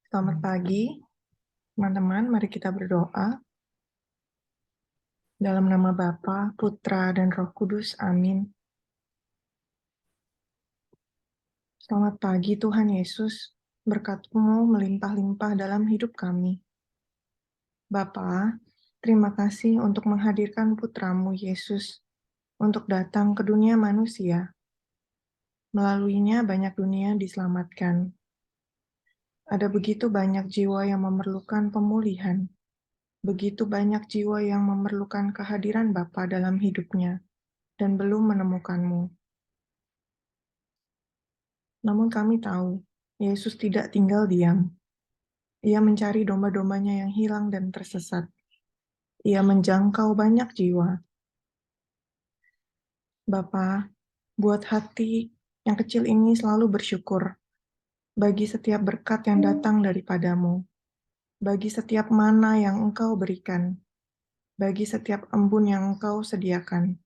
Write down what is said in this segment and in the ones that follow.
Selamat pagi, teman-teman. Mari kita berdoa. Dalam nama Bapa, Putra, dan Roh Kudus. Amin. Selamat pagi, Tuhan Yesus. Berkat-Mu melimpah-limpah dalam hidup kami. Bapa, terima kasih untuk menghadirkan Putra-Mu Yesus untuk datang ke dunia manusia. Melaluinya banyak dunia diselamatkan. Ada begitu banyak jiwa yang memerlukan pemulihan. Begitu banyak jiwa yang memerlukan kehadiran Bapa dalam hidupnya dan belum menemukan-Mu. Namun kami tahu, Yesus tidak tinggal diam. Ia mencari domba-dombanya yang hilang dan tersesat. Ia menjangkau banyak jiwa. Bapa, buat hati yang kecil ini selalu bersyukur bagi setiap berkat yang datang daripada-Mu, bagi setiap mana yang Engkau berikan, bagi setiap embun yang Engkau sediakan.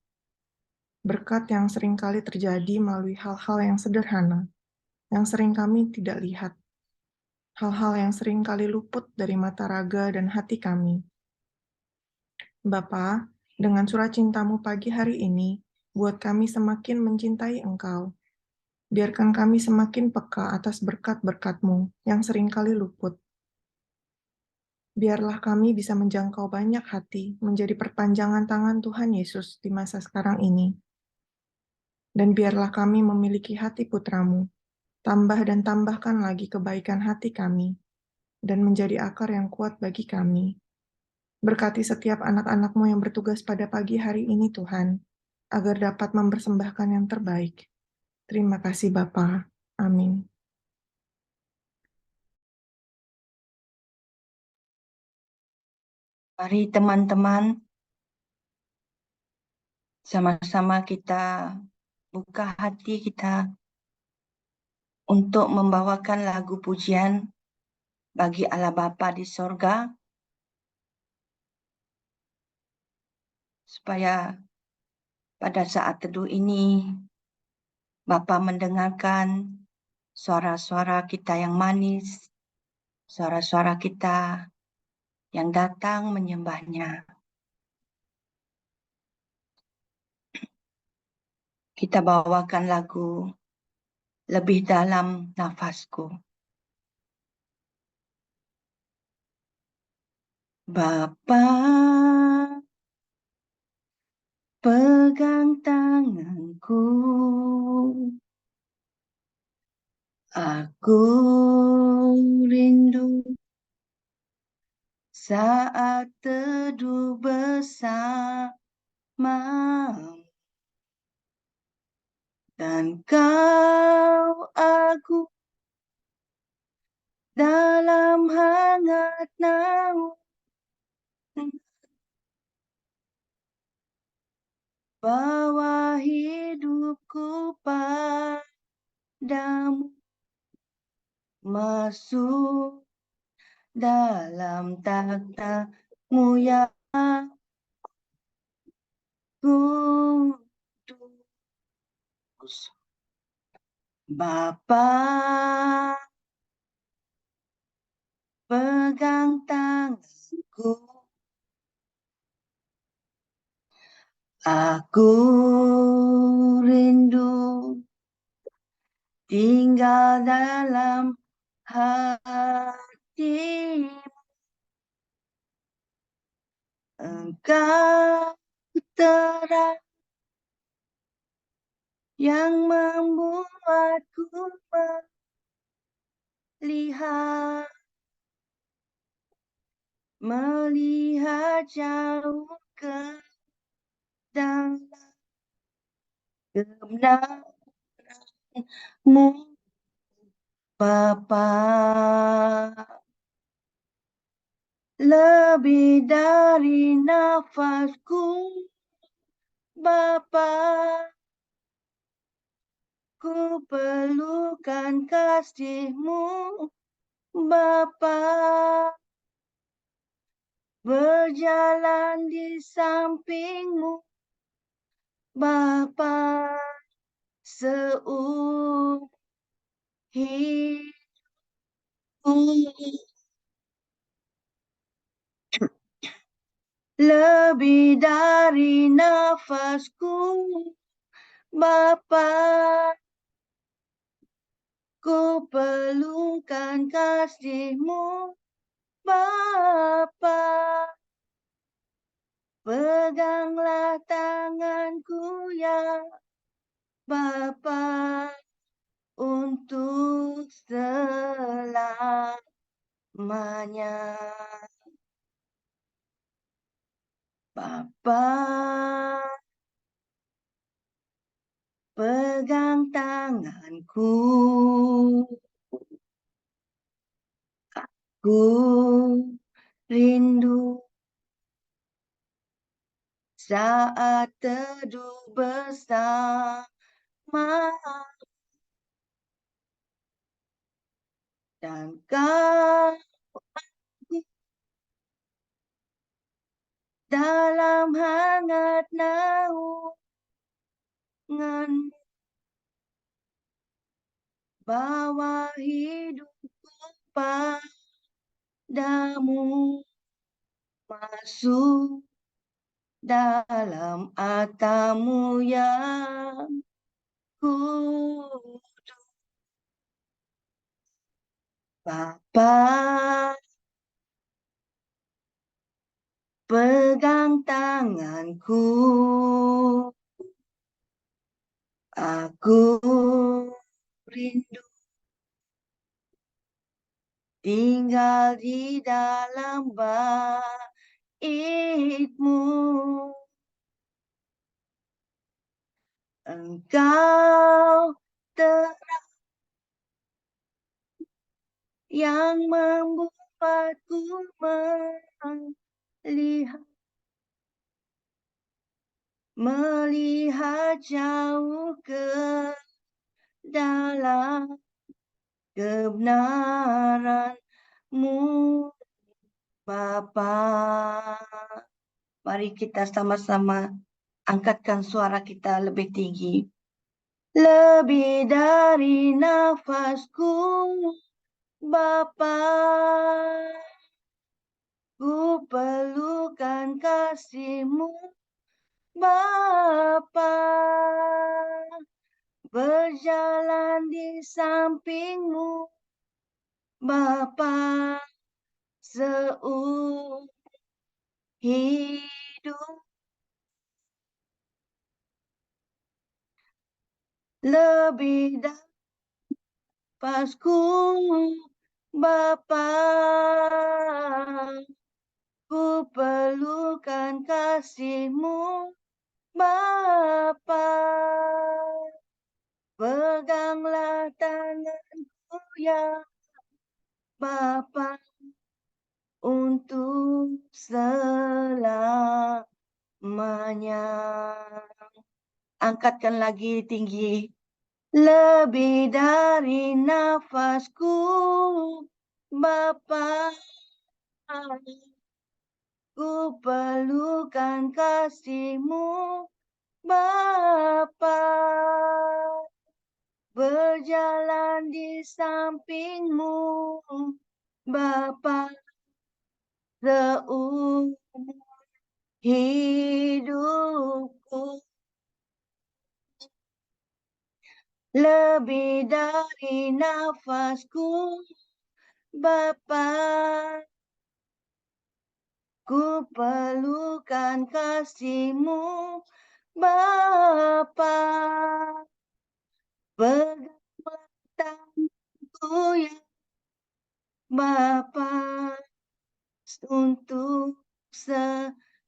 Berkat yang seringkali terjadi melalui hal-hal yang sederhana, yang sering kami tidak lihat, hal-hal yang sering kali luput dari mata raga dan hati kami. Bapa, dengan surat cinta-Mu pagi hari ini, buat kami semakin mencintai Engkau. Biarkan kami semakin peka atas berkat-berkat-Mu yang sering kali luput. Biarlah kami bisa menjangkau banyak hati, menjadi perpanjangan tangan Tuhan Yesus di masa sekarang ini. Dan biarlah kami memiliki hati Putra-Mu, tambah dan tambahkan lagi kebaikan hati kami, dan menjadi akar yang kuat bagi kami. Berkati setiap anak-anak-Mu yang bertugas pada pagi hari ini, Tuhan, agar dapat mempersembahkan yang terbaik. Terima kasih Bapa. Amin. Mari teman-teman, sama-sama kita buka hati kita untuk membawakan lagu pujian bagi Allah Bapa di sorga, supaya pada saat teduh ini Bapa mendengarkan suara-suara kita yang manis, suara-suara kita yang datang menyembahnya. Kita bawakan lagu Lebih Dalam Nafasku. Bapa, pegang tanganku, aku rindu saat teduh bersama, dan Kau aku dalam hangat naungan, bawa hidupku padamu, masuk dalam takhta-Mu yang kudus. Bapa, pegang tanganku, aku rindu tinggal dalam hatimu. Engkau terang yang membuatku melihat jauh ke dalam kebenaran-Mu, Bapa. Lebih dari nafasku, Bapa, ku perlukan kasih-Mu, Bapa. Berjalan di samping-Mu, Bapa, seumur hidupku. lebih dari nafasku, Bapa. Ku perlukan kasih-Mu, Bapa. Peganglah tanganku ya Bapa, untuk selamanya. Bapa, pegang tanganku. Ku rindu saat teduh bersama, dan kau dalam hangat naungan, bawa hidupku padamu, masuk dalam atamu yang kudus. Bapa, pegang tanganku. Aku rindu tinggal di dalam bait-Mu. Engkau terang yang membuatku melihat jauh ke dalam kebenaran-Mu, Bapa. Mari kita sama-sama angkatkan suara kita lebih tinggi. Lebih dari nafasku, Bapa, ku perlukan kasih-Mu, Bapa. Berjalan di samping-Mu, Bapa, seumur hidup. Lebih dari nafasku, Bapa, ku perlukan kasih-Mu, Bapa. Peganglah tanganku ya Bapa, untuk selamanya. Angkatkan lagi tinggi. Lebih dari nafasku, Bapa, ku perlukan kasih-Mu, Bapa. Berjalan di samping-Mu, Bapa, seumur hidupku. Lebih dari nafasku, Bapa, ku perlukan kasih-Mu, Bapa. Peganglah tanganku ya Bapa, untuk selamanya.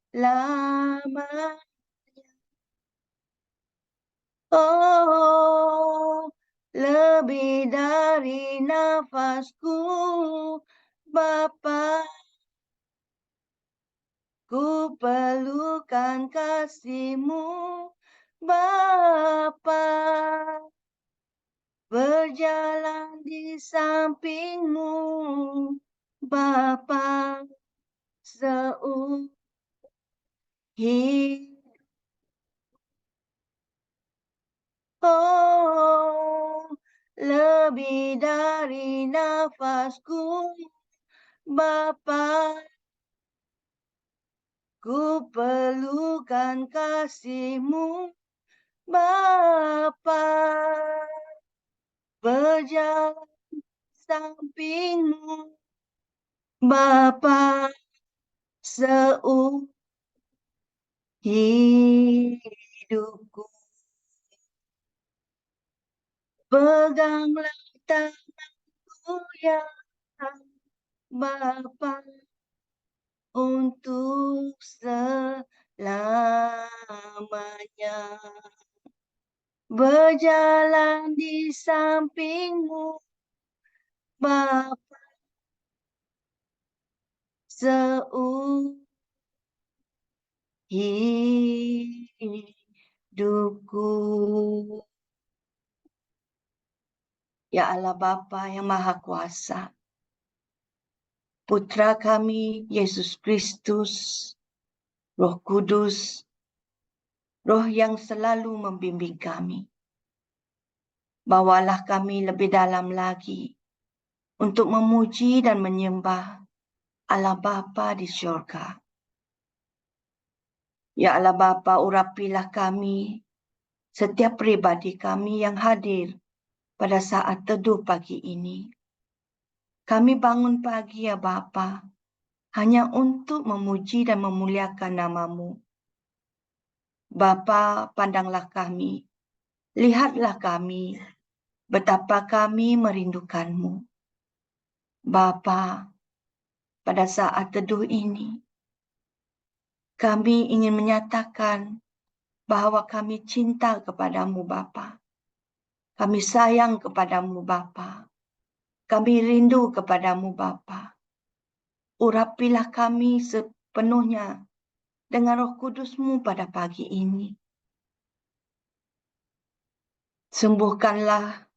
Oh, lebih dari nafasku, Bapa, ku perlukan kasih-Mu, Bapa. Berjalan di samping-Mu, Bapa, seumur hidup. Oh, lebih dari nafasku, Bapa, Ku perlukan kasih-Mu, Bapa. Berjalan samping-Mu, Bapa, seumur hidupku. Peganglah tanganku yang Bapa untuk selamanya. Berjalan di samping-Mu, Bapa, seumur hidupku. Ya Allah Bapa yang Maha Kuasa, Putra kami Yesus Kristus, Roh Kudus, Roh yang selalu membimbing kami. Bawalah kami lebih dalam lagi untuk memuji dan menyembah Allah Bapa di syurga. Ya Allah Bapa, urapilah kami, setiap pribadi kami yang hadir pada saat teduh pagi ini. Kami bangun pagi ya Bapa, hanya untuk memuji dan memuliakan nama-Mu. Bapa, pandanglah kami, lihatlah kami, betapa kami merindukan-Mu. Bapa, pada saat teduh ini, kami ingin menyatakan bahwa kami cinta kepadamu Bapa. Kami sayang kepadamu Bapa. Kami rindu kepadamu Bapa. Urapilah kami sepenuhnya dengan Roh Kudus-Mu pada pagi ini. Sembuhkanlah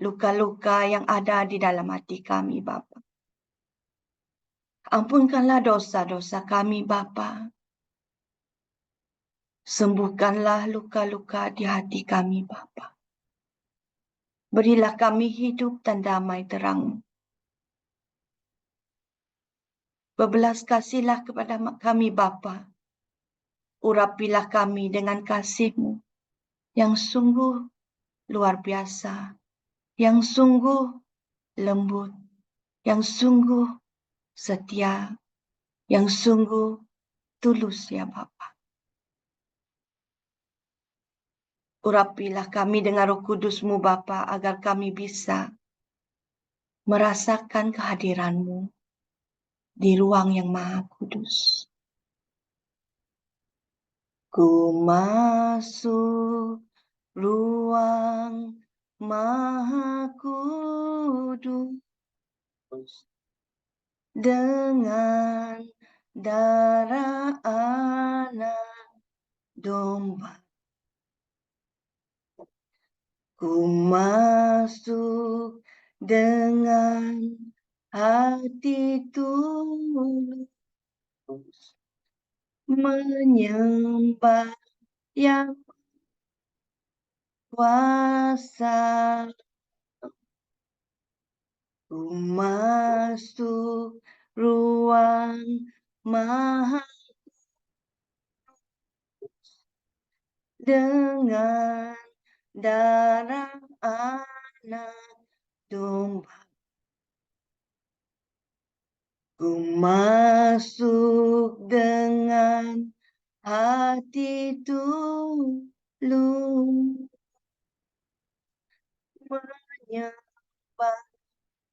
luka-luka yang ada di dalam hati kami Bapa. Ampunkanlah dosa-dosa kami Bapa. Sembuhkanlah luka-luka di hati kami Bapa. Berilah kami hidup dan damai terang. Berbelas kasihlah kepada kami Bapa. Urapilah kami dengan kasih-Mu yang sungguh luar biasa, yang sungguh lembut, yang sungguh setia, yang sungguh tulus ya Bapa. Urapilah kami dengan Roh Kudus-Mu Bapa agar kami bisa merasakan kehadiran-Mu di ruang yang Maha Kudus. Ku masuk ruang Maha Kudus dengan darah anak domba. Ku masuk dengan hati tulus menyembah yang kuasa. Ku masuk ruang Maha dengan darah anak domba. Ku masuk dengan hati tulus menyembah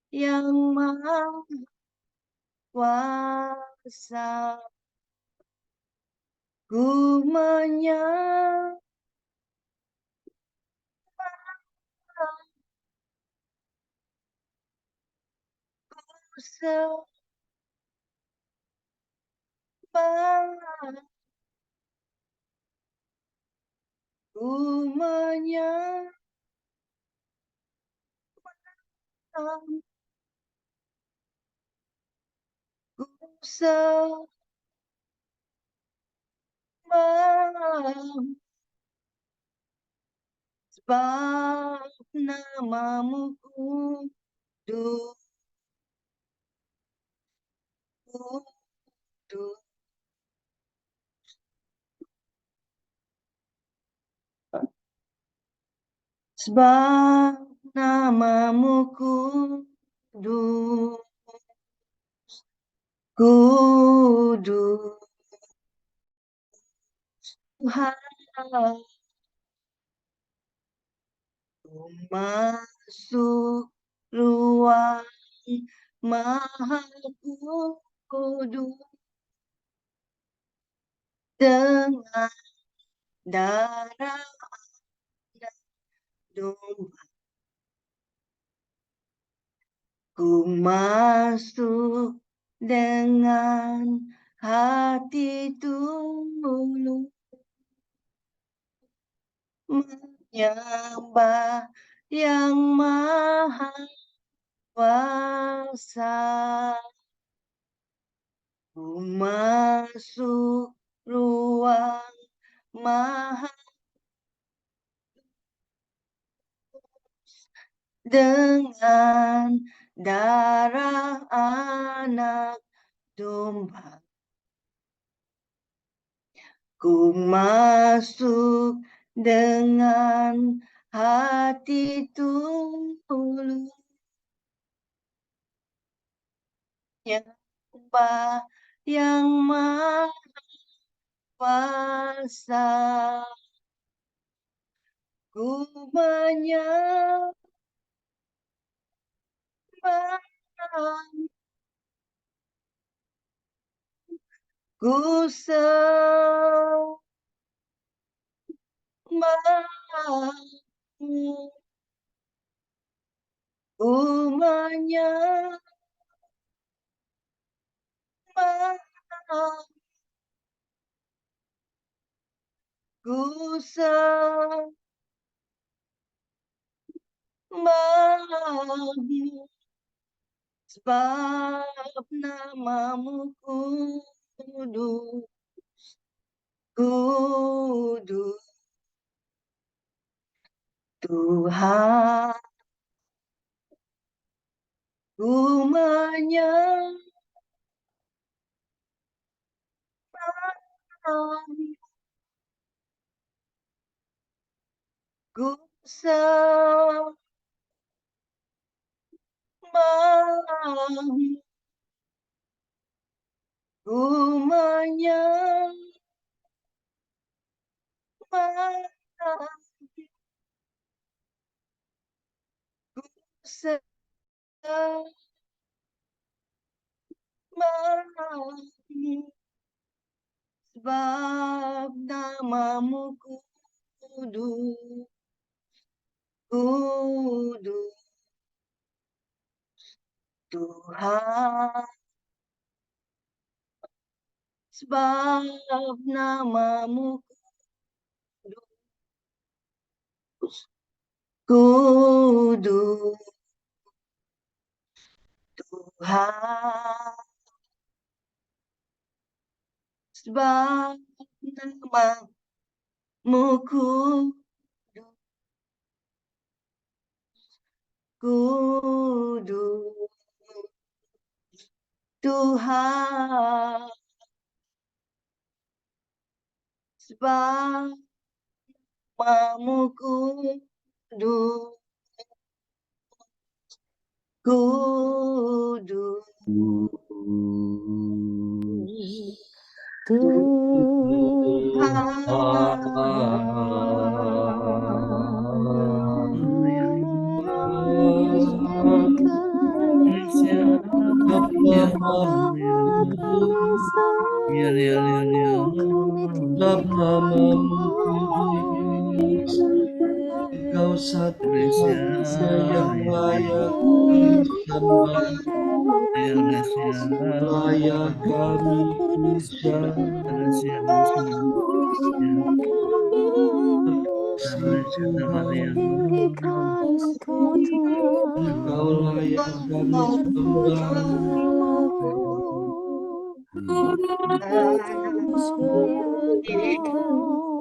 yang Maha Kuasa. Ku menyembah, ku sembah, ku menyembah, ku sembah, sebab nama-Mu kudus, kudus. sebab namamu kudus, kudus Tuhan. Ku masuk ruang maha kudus dengan darah anak domba. Ku masuk dengan hati tulus menyembah yang maha kuasa. Ku masuk ruang maha dengan darah anak domba. Ku masuk dengan hati tulus menyembah yang maha kuasa. Ku menyembah, ku sembahmu, ku menyembah, ku sembahmu, sebab namamu kudus, kudus Tuhan. Ku menyembah, ku sembahmu, ku menyembah, ku sembahmu, sebab namamu kudus, kudus Tuhan. Sebab namamu kudus, kudus Tuhan. Sebab namamu kudus, kudus Tuhan. Sebab namamu kudus, kudus Sebab namamu kudus, Engkau satu-satunya yang layak disembah, layak kami puja. Tinggikan Engkau Tuhan, Engkau layak kami sembah,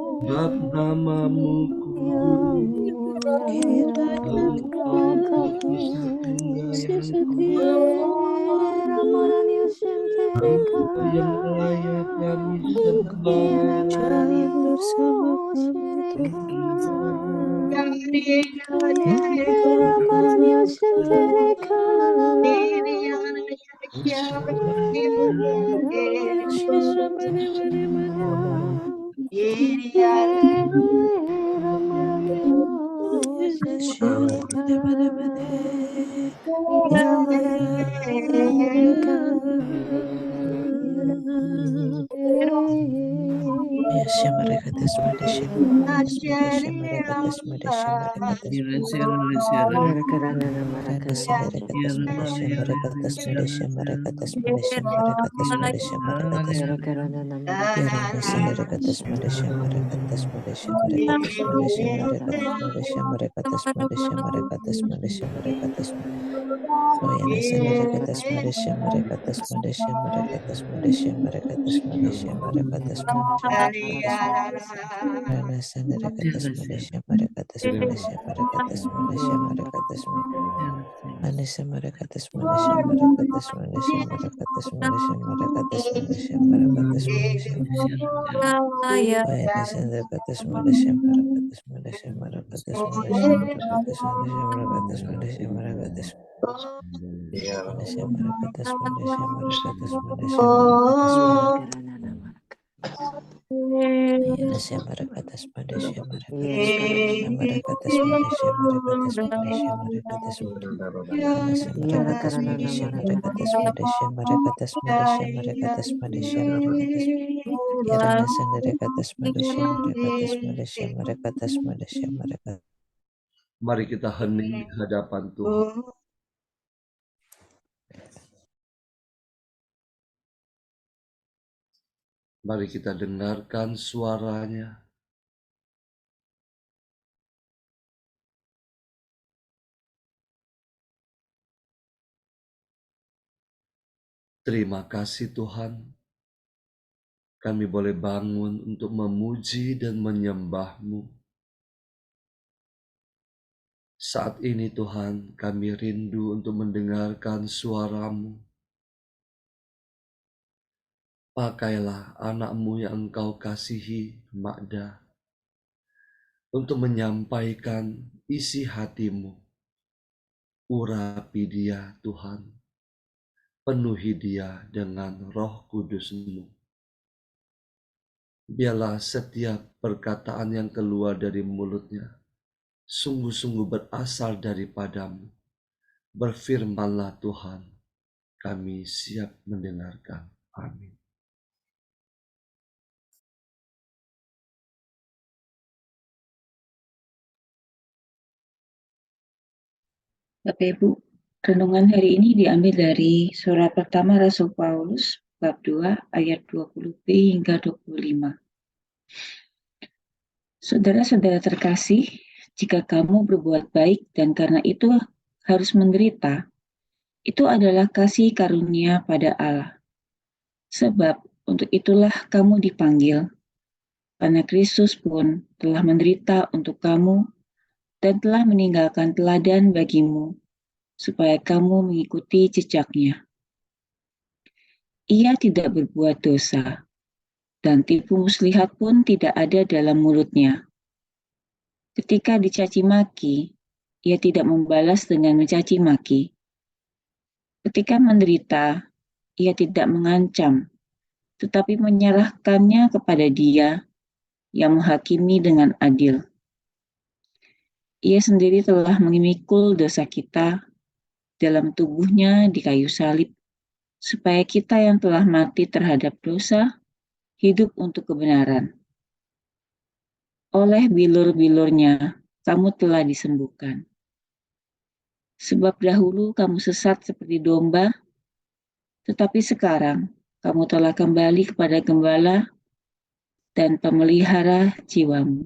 sebab namamu kudus, Engkau satu-satunya yang layak. Engkau yang layak kami sembah. Jangan bersama kami Tuhan. Kau sendiri Mari kita hening di hadapan Tuhan. Mari kita dengarkan suaranya. Terima kasih Tuhan, kami boleh bangun untuk memuji dan menyembah-Mu. Saat ini Tuhan, kami rindu untuk mendengarkan suara-Mu. Pakailah anak-Mu yang Engkau kasihi, Makda, untuk menyampaikan isi hati-Mu. Urapi dia Tuhan, penuhi dia dengan Roh Kudus-Mu. Biarlah setiap perkataan yang keluar dari mulutnya sungguh-sungguh berasal daripada-Mu. Berfirmanlah Tuhan, kami siap mendengarkan. Amin. Bapak Ibu, renungan hari ini diambil dari surat pertama Rasul Paulus, bab 2, ayat 20b hingga 25. Saudara-saudara terkasih, jika kamu berbuat baik dan karena itu harus menderita, itu adalah kasih karunia pada Allah. Sebab untuk itulah kamu dipanggil, karena Kristus pun telah menderita untuk kamu dan telah meninggalkan teladan bagimu, supaya kamu mengikuti jejaknya. Ia tidak berbuat dosa, dan tipu muslihat pun tidak ada dalam mulutnya. Ketika dicaci maki, ia tidak membalas dengan mencaci maki. Ketika menderita, ia tidak mengancam, tetapi menyerahkannya kepada Dia yang menghakimi dengan adil. Ia sendiri telah memikul dosa kita dalam tubuhnya di kayu salib, supaya kita yang telah mati terhadap dosa, hidup untuk kebenaran. Oleh bilur-bilurnya, kamu telah disembuhkan. Sebab dahulu kamu sesat seperti domba, tetapi sekarang kamu telah kembali kepada Gembala dan pemelihara jiwamu.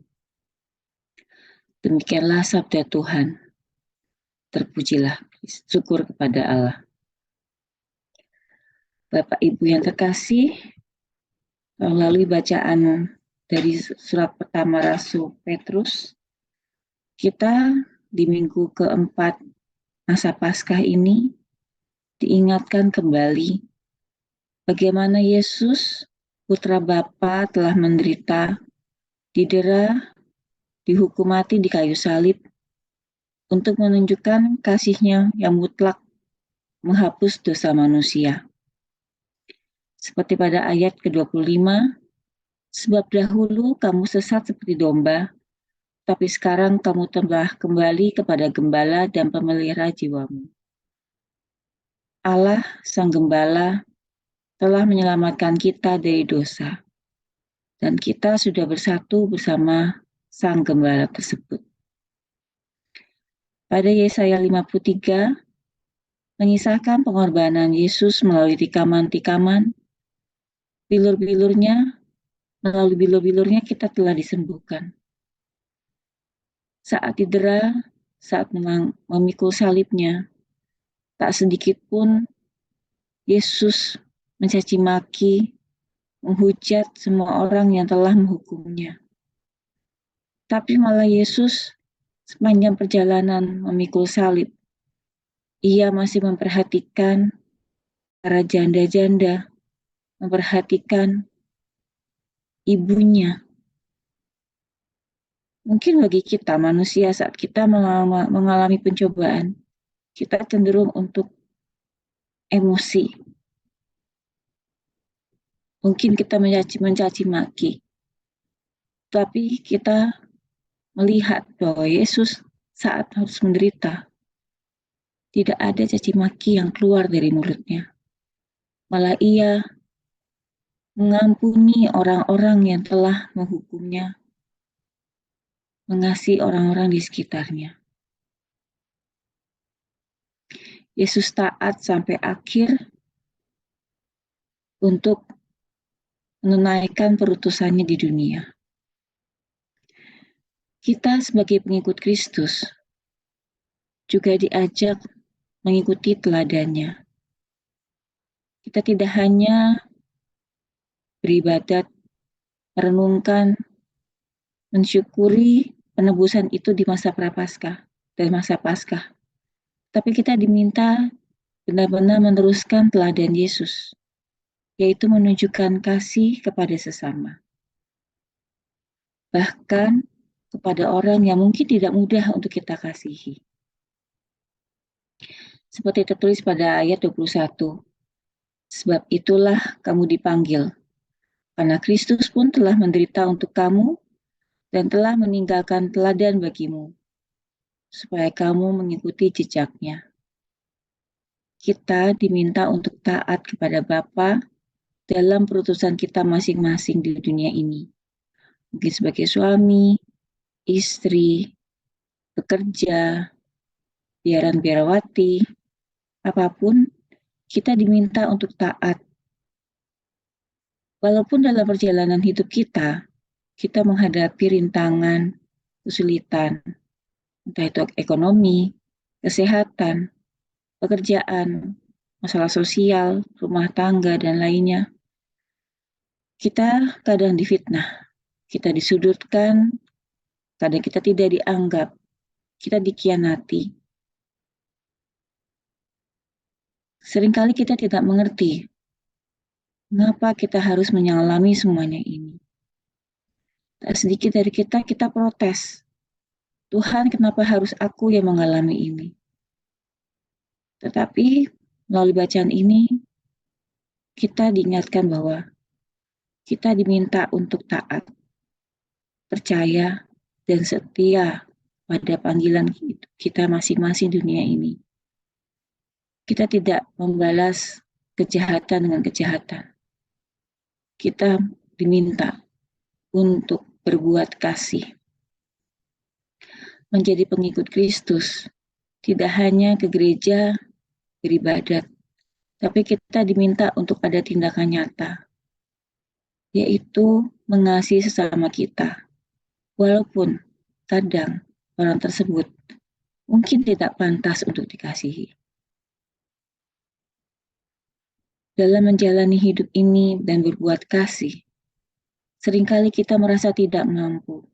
Demikianlah sabda Tuhan. Terpujilah, syukur kepada Allah. Bapak Ibu yang terkasih, melalui bacaan dari surat pertama Rasul Petrus, kita di minggu keempat masa Paskah ini diingatkan kembali bagaimana Yesus, Putra Bapa, telah menderita, didera, dihukum mati di kayu salib untuk menunjukkan kasih-Nya yang mutlak menghapus dosa manusia. Seperti pada ayat ke-25, sebab dahulu kamu sesat seperti domba, tapi sekarang kamu telah kembali kepada gembala dan pemelihara jiwamu. Allah, Sang Gembala, telah menyelamatkan kita dari dosa, dan kita sudah bersatu bersama Sang Gembala tersebut. Pada Yesaya 53, mengisahkan pengorbanan Yesus melalui tikaman-tikaman, melalui bilur-bilurnya kita telah disembuhkan. Saat didera, saat memikul salibnya, tak sedikit pun Yesus mencaci maki, menghujat semua orang yang telah menghukumnya. Tapi malah Yesus sepanjang perjalanan memikul salib, Ia masih memperhatikan para janda-janda, memperhatikan ibunya. Mungkin bagi kita manusia saat kita mengalami pencobaan, kita cenderung untuk emosi. Mungkin kita mencaci maki. Tapi kita melihat bahwa Yesus saat harus menderita, tidak ada caci maki yang keluar dari mulutnya. Malah Ia mengampuni orang-orang yang telah menghukumnya, mengasihi orang-orang di sekitarnya. Yesus taat sampai akhir untuk menunaikan perutusannya di dunia. Kita sebagai pengikut Kristus juga diajak mengikuti teladannya. Kita tidak hanya beribadat, merenungkan, mensyukuri penebusan itu di masa Prapaskah dan masa Paskah. Tapi kita diminta benar-benar meneruskan teladan Yesus, yaitu menunjukkan kasih kepada sesama. Bahkan kepada orang yang mungkin tidak mudah untuk kita kasihi. Seperti tertulis pada ayat 21, sebab itulah kamu dipanggil, karena Kristus pun telah menderita untuk kamu dan telah meninggalkan teladan bagimu, supaya kamu mengikuti jejaknya. Kita diminta untuk taat kepada Bapa dalam perutusan kita masing-masing di dunia ini. Mungkin sebagai suami, istri, bekerja, biaran-biarawati, apapun, kita diminta untuk taat. Walaupun dalam perjalanan hidup kita menghadapi rintangan, kesulitan, entah itu ekonomi, kesehatan, pekerjaan, masalah sosial, rumah tangga, dan lainnya. Kita kadang difitnah, kita disudutkan, kadang kita tidak dianggap, kita dikhianati. Seringkali kita tidak mengerti mengapa kita harus mengalami semuanya ini. Tak sedikit dari kita protes. Tuhan, kenapa harus aku yang mengalami ini? Tetapi melalui bacaan ini, kita diingatkan bahwa kita diminta untuk taat, percaya, dan setia pada panggilan kita masing-masing dunia ini. Kita tidak membalas kejahatan dengan kejahatan. Kita diminta untuk berbuat kasih. Menjadi pengikut Kristus tidak hanya ke gereja beribadat, tapi kita diminta untuk ada tindakan nyata, yaitu mengasihi sesama kita. Walaupun kadang orang tersebut mungkin tidak pantas untuk dikasihi. Dalam menjalani hidup ini dan berbuat kasih, seringkali kita merasa tidak mampu.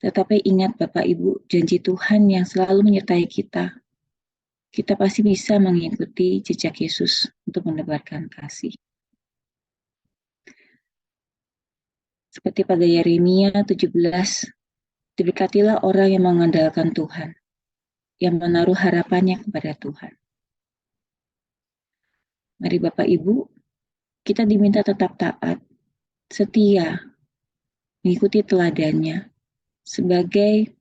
Tetapi ingat Bapak Ibu, janji Tuhan yang selalu menyertai kita. kita pasti bisa mengikuti jejak Yesus untuk menebarkan kasih. Seperti pada Yeremia 17, diberkatilah orang yang mengandalkan Tuhan, yang menaruh harapannya kepada Tuhan. Mari Bapak Ibu, kita diminta tetap taat, setia, mengikuti teladannya sebagai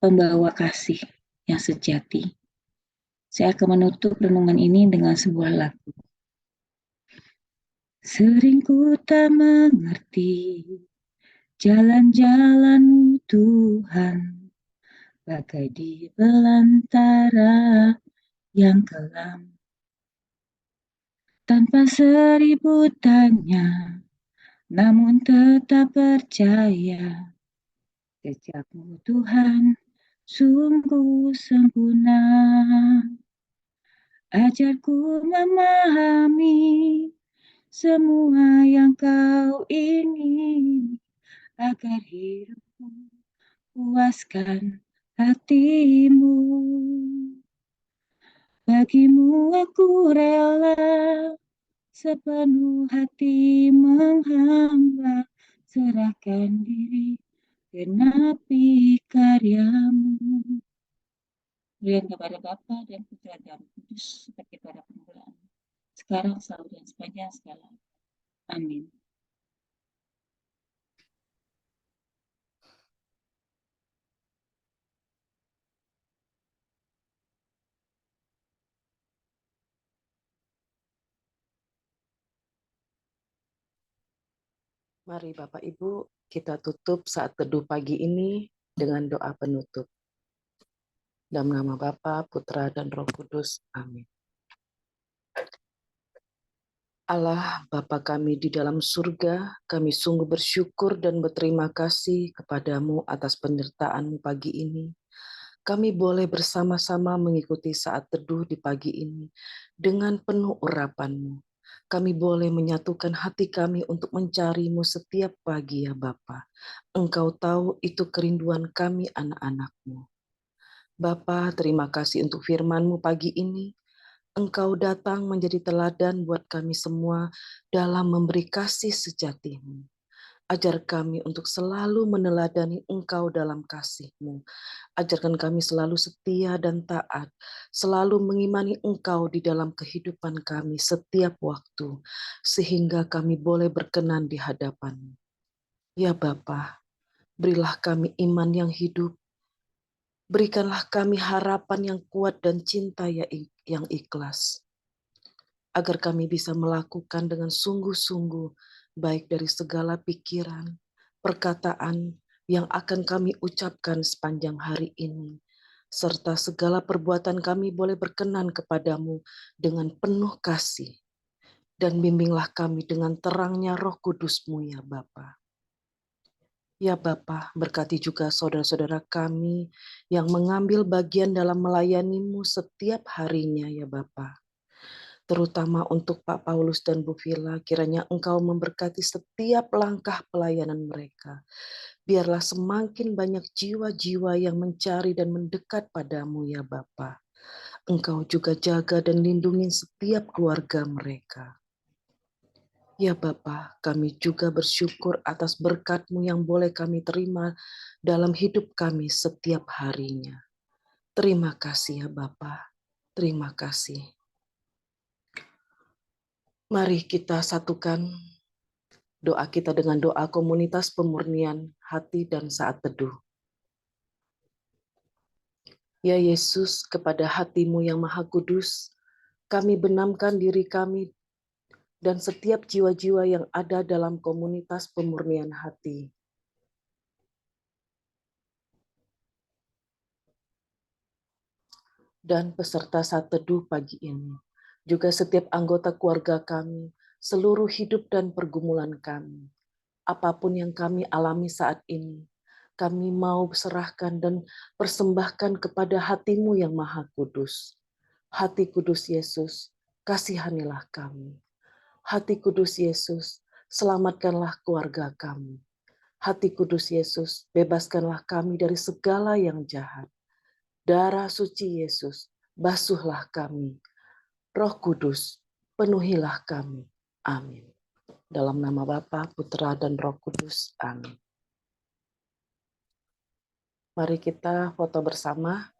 pembawa kasih yang sejati. Saya akan menutup renungan ini dengan sebuah lagu. Sering ku tak mengerti jalan-jalan-Mu Tuhan, bagai di belantara yang kelam. Tanpa seribu tanya, namun tetap percaya, jejak-Mu Tuhan sungguh sempurna. Ajarku memahami semua yang Kau ingin, agar hidupku puaskan hati-Mu. Bagi-Mu aku rela sepenuh hati menghamba, serahkan diri, genapi karya-Mu. Kemuliaan kepada Bapa dan Putra dan Kudus, seperti pada permulaan, sekarang, selalu, dan sepanjang segala. Amin. Mari Bapak Ibu, kita tutup saat teduh pagi ini dengan doa penutup. Dalam nama Bapa, Putra, dan Roh Kudus. Amin. Allah Bapa kami di dalam surga, kami sungguh bersyukur dan berterima kasih kepadamu atas penyertaan-Mu pagi ini. Kami boleh bersama-sama mengikuti saat teduh di pagi ini dengan penuh urapan-Mu. Kami boleh menyatukan hati kami untuk mencari-Mu setiap pagi ya Bapa. Engkau tahu itu kerinduan kami anak-anak-Mu. Bapa, terima kasih untuk firman-Mu pagi ini. Engkau datang menjadi teladan buat kami semua dalam memberi kasih sejati-Mu. Ajar kami untuk selalu meneladani Engkau dalam kasih-Mu. Ajarkan kami selalu setia dan taat, selalu mengimani Engkau di dalam kehidupan kami setiap waktu, sehingga kami boleh berkenan di hadapan-Mu. Ya Bapa, berilah kami iman yang hidup, berikanlah kami harapan yang kuat dan cinta yang ikhlas, agar kami bisa melakukan dengan sungguh-sungguh, baik dari segala pikiran, perkataan yang akan kami ucapkan sepanjang hari ini, serta segala perbuatan kami boleh berkenan kepadamu dengan penuh kasih, dan bimbinglah kami dengan terangnya Roh Kudus-Mu ya Bapa. Ya Bapa, berkati juga saudara-saudara kami yang mengambil bagian dalam melayani-Mu setiap harinya ya Bapa. Terutama untuk Pak Paulus dan Bu Vila, kiranya Engkau memberkati setiap langkah pelayanan mereka. Biarlah semakin banyak jiwa-jiwa yang mencari dan mendekat padamu ya Bapa. Engkau juga jaga dan lindungi setiap keluarga mereka. Ya Bapa, kami juga bersyukur atas berkat-Mu yang boleh kami terima dalam hidup kami setiap harinya. Terima kasih ya Bapa, terima kasih. Mari kita satukan doa kita dengan doa komunitas pemurnian hati dan saat teduh. Ya Yesus, kepada hati-Mu yang maha kudus, kami benamkan diri kami dan setiap jiwa-jiwa yang ada dalam komunitas pemurnian hati. Dan peserta saat teduh pagi ini. Juga setiap anggota keluarga kami, seluruh hidup dan pergumulan kami. Apapun yang kami alami saat ini, kami mau serahkan dan persembahkan kepada hati-Mu yang maha kudus. Hati kudus Yesus, kasihanilah kami. Hati kudus Yesus, selamatkanlah keluarga kami. Hati kudus Yesus, bebaskanlah kami dari segala yang jahat. Darah suci Yesus, basuhlah kami. Roh Kudus, penuhilah kami. Amin. Dalam nama Bapa, Putra, dan Roh Kudus. Amin. Mari kita foto bersama.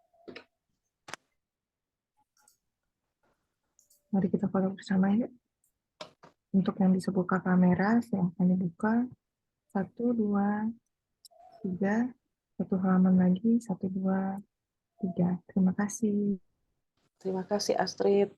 Mari kita foto bersama ya. Untuk yang di sebuah kamera, silahkan dibuka. 1, 2, 3. Satu halaman lagi, 1, 2, 3. Terima kasih. Terima kasih Astrid.